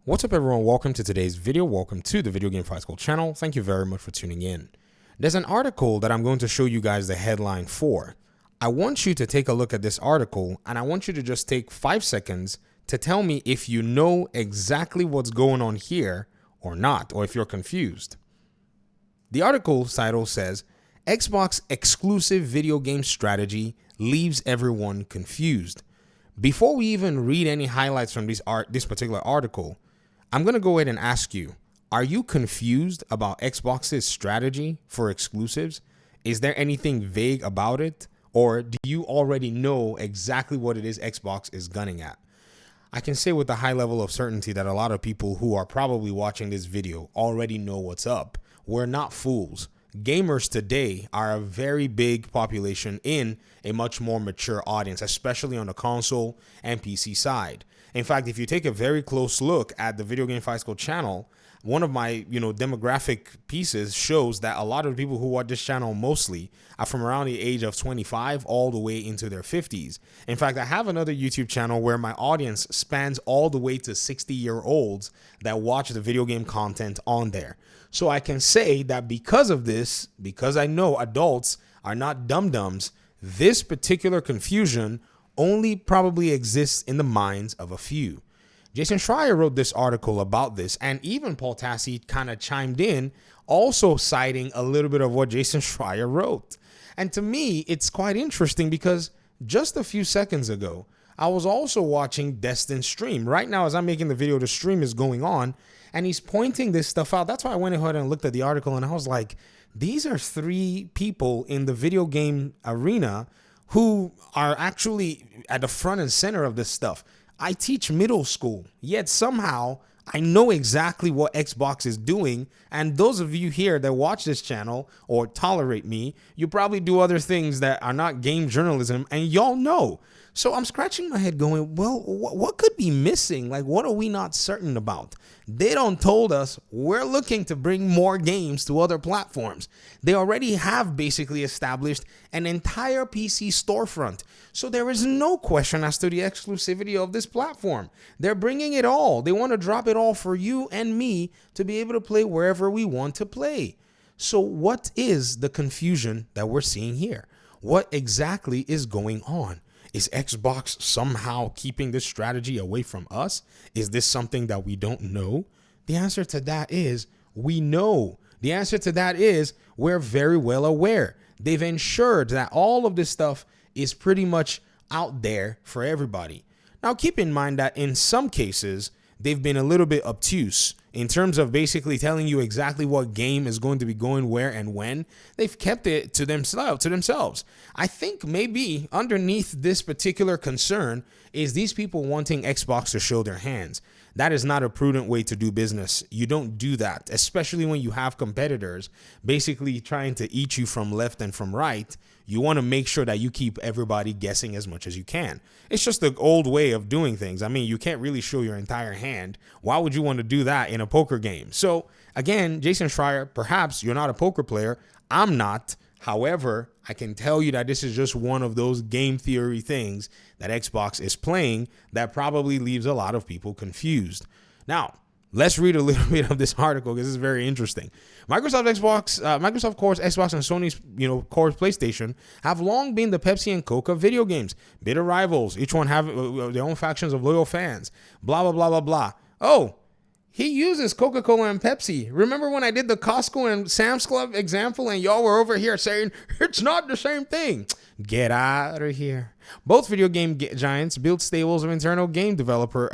What's up everyone, welcome to today's video, welcome to the Video Game Fight School channel. Thank you very much for tuning in. There's an article that I'm going to show you guys the headline for. I want you to take a look at this article and I want you to just take 5 seconds to tell me if you know exactly what's going on here or not, or if you're confused. The article's title says, Xbox exclusive video game strategy leaves everyone confused. Before we even read any highlights from this particular article, I'm going to go ahead and ask you, are you confused about Xbox's strategy for exclusives? Is there anything vague about it? Or do you already know exactly what it is Xbox is gunning at? I can say with a high level of certainty that a lot of people who are probably watching this video already know what's up. We're not fools. Gamers today are a very big population in a much more mature audience, especially on the console and PC side. In fact, if you take a very close look at the Video Game Fight School channel, one of my demographic pieces shows that a lot of the people who watch this channel mostly are from around the age of 25 all the way into their 50s. In fact, I have another YouTube channel where my audience spans all the way to 60-year-olds that watch the video game content on there. So I can say that because of this, because I know adults are not dum-dums, this particular confusion only probably exists in the minds of a few. Jason Schreier wrote this article about this, and even Paul Tassi kind of chimed in, also citing a little bit of what Jason Schreier wrote. And to me, it's quite interesting because just a few seconds ago, I was also watching Destin's stream. Right now, as I'm making the video, the stream is going on, and he's pointing this stuff out. That's why I went ahead and looked at the article, and I was like, these are three people in the video game arena who are actually at the front and center of this stuff. I teach middle school, yet somehow I know exactly what Xbox is doing. And those of you here that watch this channel or tolerate me, you probably do other things that are not game journalism, and y'all know. So I'm scratching my head going, well, what could be missing? Like, what are we not certain about? They don't told us we're looking to bring more games to other platforms. They already have basically established an entire PC storefront. So there is no question as to the exclusivity of this platform. They're bringing it all. They want to drop it all for you and me to be able to play wherever we want to play. So what is the confusion that we're seeing here? What exactly is going on? Is Xbox somehow keeping this strategy away from us? Is this something that we don't know? The answer to that is we know. The answer to that is we're very well aware. They've ensured that all of this stuff is pretty much out there for everybody. Now, keep in mind that in some cases, they've been a little bit obtuse in terms of basically telling you exactly what game is going to be going where and when. They've kept it to themselves. I think maybe underneath this particular concern is these people wanting Xbox to show their hands. That is not a prudent way to do business. You don't do that, especially when you have competitors basically trying to eat you from left and from right. You want to make sure that you keep everybody guessing as much as you can. It's just the old way of doing things. I mean, you can't really show your entire hand. Why would you want to do that in a poker game? So again, Jason Schreier, perhaps you're not a poker player. I'm not. However, I can tell you that this is just one of those game theory things that Xbox is playing that probably leaves a lot of people confused. Now, let's read a little bit of this article because this is very interesting. Microsoft Core's Xbox and Sony's, Core's PlayStation have long been the Pepsi and Coke of video games. Bitter rivals, each one have their own factions of loyal fans. Blah, blah, blah, blah, blah. Oh, he uses Coca-Cola and Pepsi. Remember when I did the Costco and Sam's Club example and y'all were over here saying it's not the same thing? Get out of here. Both video game giants build stables of internal game developers,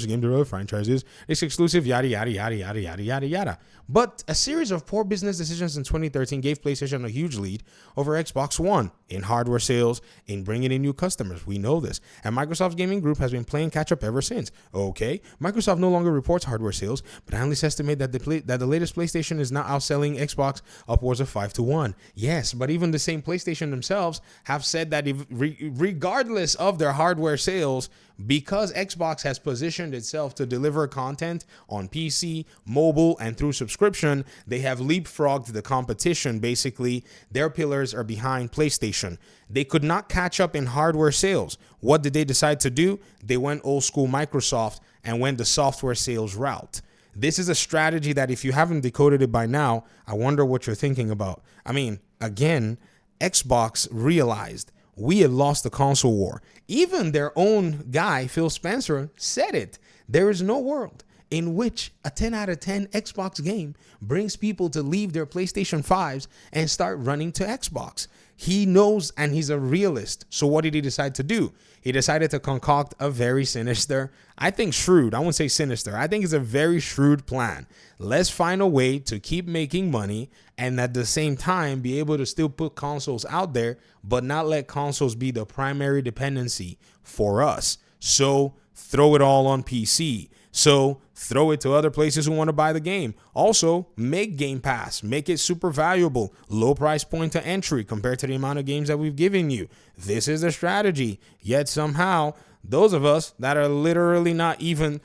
game developer franchises. It's exclusive, yada, yada, yada, yada, yada, yada, yada. But a series of poor business decisions in 2013 gave PlayStation a huge lead over Xbox One in hardware sales, in bringing in new customers. We know this. And Microsoft's gaming group has been playing catch-up ever since. Okay, Microsoft no longer reports hardware sales, but analysts estimate that the latest PlayStation is now outselling Xbox upwards of 5-1. Yes, but even the same PlayStation themselves have said that regardless of their hardware sales, because Xbox has positioned itself to deliver content on PC, mobile, and through subscription, they have leapfrogged the competition. Basically, their pillars are behind PlayStation. They could not catch up in hardware sales. What did they decide to do? They went old school Microsoft and went the software sales route. This is a strategy that if you haven't decoded it by now, I wonder what you're thinking about. I mean, again, Xbox realized we had lost the console war. Even their own guy, Phil Spencer, said it. There is no world in which a 10 out of 10 Xbox game brings people to leave their PlayStation 5s and start running to Xbox. He knows, and he's a realist. So what did he decide to do? He decided to concoct a very sinister, I think shrewd, I won't say sinister, I think it's a very shrewd plan. Let's find a way to keep making money and at the same time be able to still put consoles out there, but not let consoles be the primary dependency for us. So throw it all on PC. So throw it to other places who want to buy the game. Also, make Game Pass. Make it super valuable. Low price point to entry compared to the amount of games that we've given you. This is a strategy. Yet somehow, those of us that are literally not even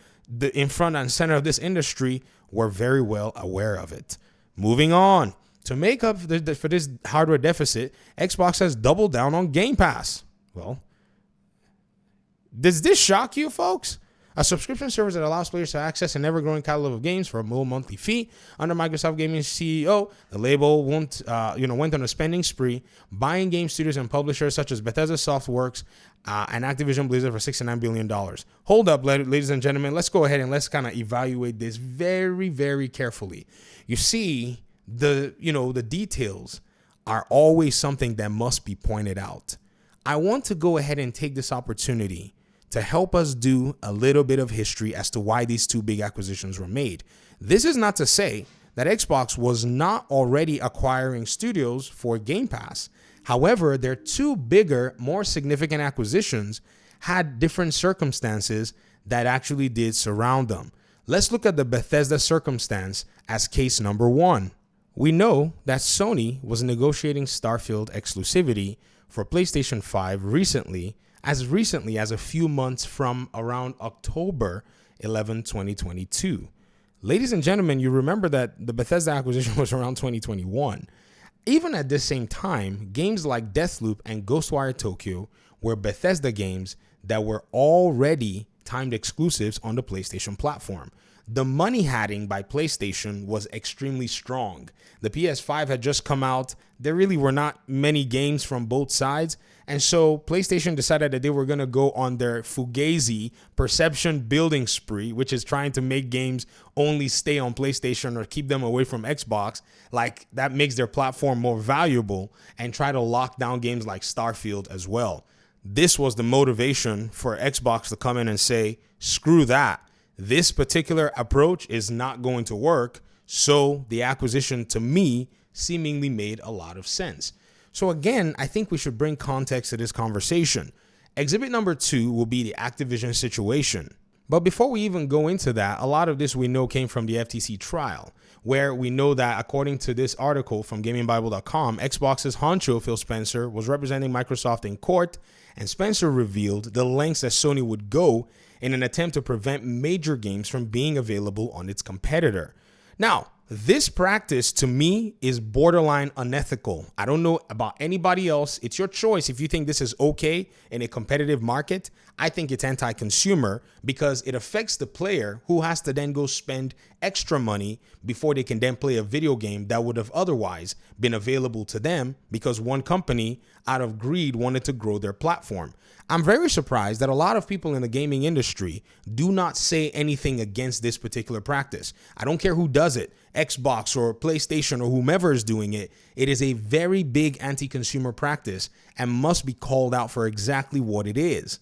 in front and center of this industry were very well aware of it. Moving on. To make up for this hardware deficit, Xbox has doubled down on Game Pass. Well, does this shock you, folks? A subscription service that allows players to access an ever-growing catalog of games for a low monthly fee. Under Microsoft Gaming's CEO, the label went on a spending spree, buying game studios and publishers such as Bethesda Softworks and Activision Blizzard for $69 billion. Hold up, ladies and gentlemen. Let's go ahead and let's kind of evaluate this very, very carefully. You see, the details are always something that must be pointed out. I want to go ahead and take this opportunity to help us do a little bit of history as to why these two big acquisitions were made. This is not to say that Xbox was not already acquiring studios for Game Pass. However, their two bigger, more significant acquisitions had different circumstances that actually did surround them. Let's look at the Bethesda circumstance as case number one. We know that Sony was negotiating Starfield exclusivity for PlayStation 5 recently as a few months from around October 11, 2022. Ladies and gentlemen, you remember that the Bethesda acquisition was around 2021. Even at this same time, games like Deathloop and Ghostwire Tokyo were Bethesda games that were already timed exclusives on the PlayStation platform. The money hatting by PlayStation was extremely strong. The PS5 had just come out. There really were not many games from both sides. And so PlayStation decided that they were going to go on their Fugazi perception building spree, which is trying to make games only stay on PlayStation or keep them away from Xbox. Like that makes their platform more valuable, and try to lock down games like Starfield as well. This was the motivation for Xbox to come in and say, screw that. This particular approach is not going to work. So the acquisition to me seemingly made a lot of sense. So again, I think we should bring context to this conversation. Exhibit number 2 will be the Activision situation. But before we even go into that, a lot of this we know came from the FTC trial, where we know that according to this article from gamingbible.com, Xbox's honcho Phil Spencer was representing Microsoft in court, and Spencer revealed the lengths that Sony would go in an attempt to prevent major games from being available on its competitor. Now, this practice to me is borderline unethical. I don't know about anybody else. It's your choice if you think this is okay in a competitive market. I think it's anti-consumer because it affects the player who has to then go spend extra money before they can then play a video game that would have otherwise been available to them because one company out of greed wanted to grow their platform. I'm very surprised that a lot of people in the gaming industry do not say anything against this particular practice. I don't care who does it, Xbox or PlayStation or whomever is doing it. It is a very big anti-consumer practice and must be called out for exactly what it is.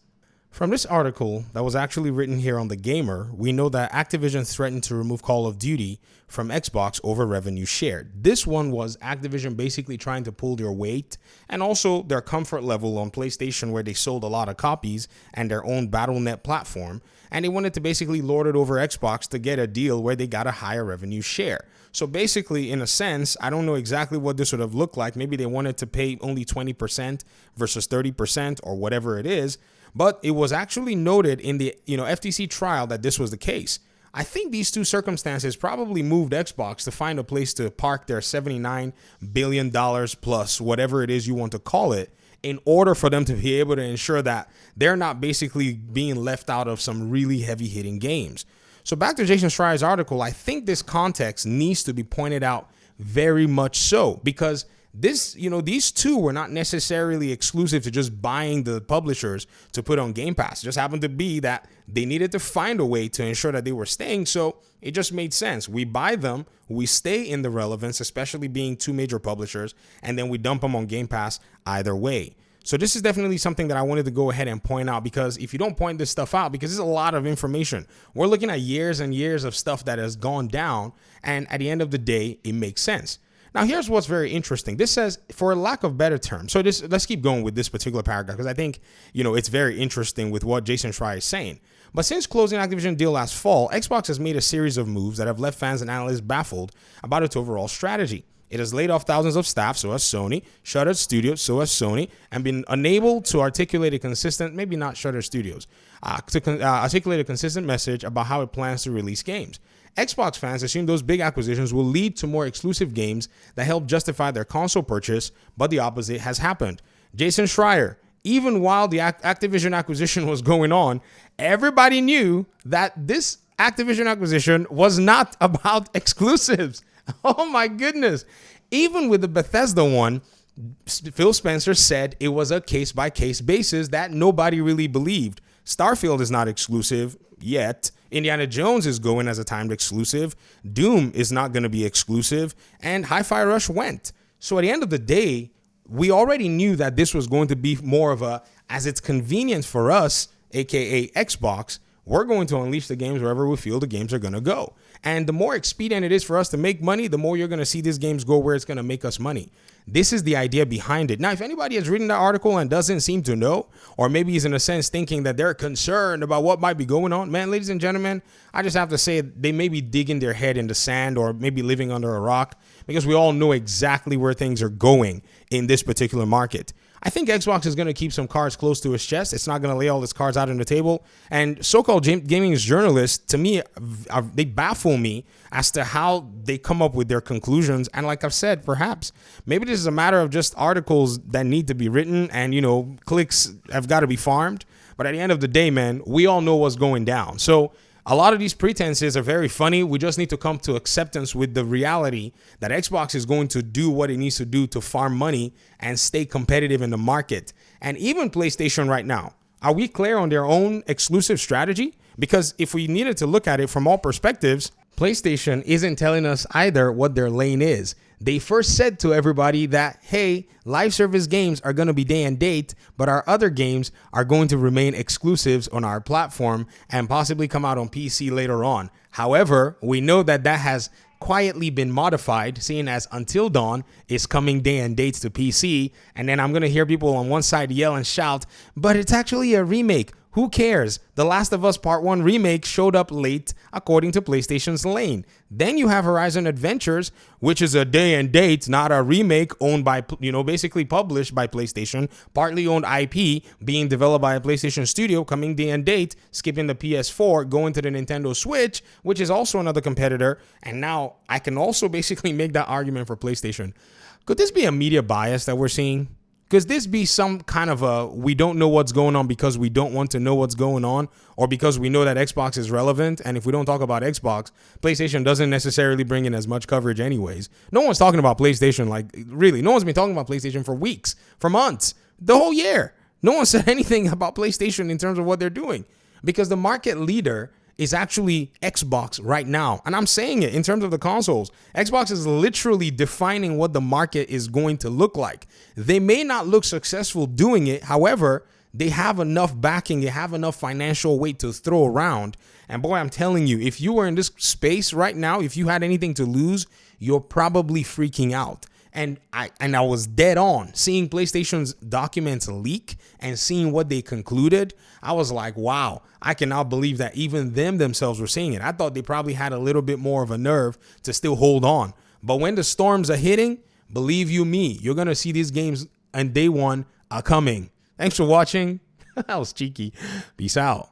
From this article that was actually written here on The Gamer, we know that Activision threatened to remove Call of Duty from Xbox over revenue shared. This one was Activision basically trying to pull their weight and also their comfort level on PlayStation, where they sold a lot of copies and their own Battle.net platform, and they wanted to basically lord it over Xbox to get a deal where they got a higher revenue share. So basically, in a sense, I don't know exactly what this would have looked like. Maybe they wanted to pay only 20% versus 30% or whatever it is. But it was actually noted in the FTC trial that this was the case. I think these two circumstances probably moved Xbox to find a place to park their $79 billion plus whatever it is you want to call it, in order for them to be able to ensure that they're not basically being left out of some really heavy hitting games. So back to Jason Schreier's article, I think this context needs to be pointed out very much so, because these two were not necessarily exclusive to just buying the publishers to put on Game Pass. It just happened to be that they needed to find a way to ensure that they were staying. So it just made sense. We buy them, we stay in the relevance, especially being two major publishers, and then we dump them on Game Pass either way. So this is definitely something that I wanted to go ahead and point out, because if you don't point this stuff out, because there's a lot of information, we're looking at years and years of stuff that has gone down, and at the end of the day, it makes sense. Now, here's what's very interesting. This says, for a lack of better term. So let's keep going with this particular paragraph, because I think, it's very interesting with what Jason Schreier is saying. But since closing Activision deal last fall, Xbox has made a series of moves that have left fans and analysts baffled about its overall strategy. It has laid off thousands of staff, so has Sony, shuttered studios, so has Sony, and been unable to articulate a consistent, maybe not shuttered studios, articulate a consistent message about how it plans to release games. Xbox fans assume those big acquisitions will lead to more exclusive games that help justify their console purchase, but the opposite has happened. Jason Schreier, even while the Activision acquisition was going on, everybody knew that this Activision acquisition was not about exclusives. Oh my goodness. Even with the Bethesda one, Phil Spencer said it was a case-by-case basis that nobody really believed. Starfield is not exclusive yet. Indiana Jones is going as a timed exclusive. Doom is not going to be exclusive. And Hi-Fi Rush went. So at the end of the day, we already knew that this was going to be more of a, as it's convenient for us, aka Xbox, we're going to unleash the games wherever we feel the games are going to go. And the more expedient it is for us to make money, the more you're going to see these games go where it's going to make us money. This is the idea behind it. Now, if anybody has written that article and doesn't seem to know, or maybe is in a sense thinking that they're concerned about what might be going on, man, ladies and gentlemen, I just have to say they may be digging their head in the sand or maybe living under a rock, because we all know exactly where things are going in this particular market. I think Xbox is going to keep some cards close to its chest. It's not going to lay all its cards out on the table. And so-called gaming journalists, to me, they baffle me as to how they come up with their conclusions. And like I've said, perhaps maybe this is a matter of just articles that need to be written and, clicks have got to be farmed. But at the end of the day, man, we all know what's going down. So a lot of these pretenses are very funny. We just need to come to acceptance with the reality that Xbox is going to do what it needs to do to farm money and stay competitive in the market. And even PlayStation right now, are we clear on their own exclusive strategy? Because if we needed to look at it from all perspectives, PlayStation isn't telling us either what their lane is. They first said to everybody that, hey, live service games are going to be day and date, but our other games are going to remain exclusives on our platform and possibly come out on PC later on. However, we know that that has quietly been modified, seeing as Until Dawn is coming day and dates to PC. And then I'm going to hear people on one side yell and shout, but it's actually a remake. Who cares? The Last of Us Part 1 remake showed up late, according to PlayStation's lane. Then you have Horizon Adventures, which is a day and date, not a remake, owned by, basically published by PlayStation, partly owned IP, being developed by a PlayStation studio, coming day and date, skipping the PS4, going to the Nintendo Switch, which is also another competitor. And now I can also basically make that argument for PlayStation. Could this be a media bias that we're seeing? Could this be some kind of a, we don't know what's going on because we don't want to know what's going on, or because we know that Xbox is relevant, and if we don't talk about Xbox, PlayStation doesn't necessarily bring in as much coverage anyways. No one's talking about PlayStation, like, really, no one's been talking about PlayStation for weeks, for months, the whole year. No one said anything about PlayStation in terms of what they're doing, because the market leader is actually Xbox right now. And I'm saying it in terms of the consoles. Xbox is literally defining what the market is going to look like. They may not look successful doing it. However, They have enough backing, they have enough financial weight to throw around. And boy, I'm telling you, if you were in this space right now, if you had anything to lose, you're probably freaking out. And I was dead on. Seeing PlayStation's documents leak and seeing what they concluded, I was like, wow, I cannot believe that even themselves were seeing it. I thought they probably had a little bit more of a nerve to still hold on. But when the storms are hitting, believe you me, you're going to see these games on day one are coming. Thanks for watching. That was cheeky. Peace out.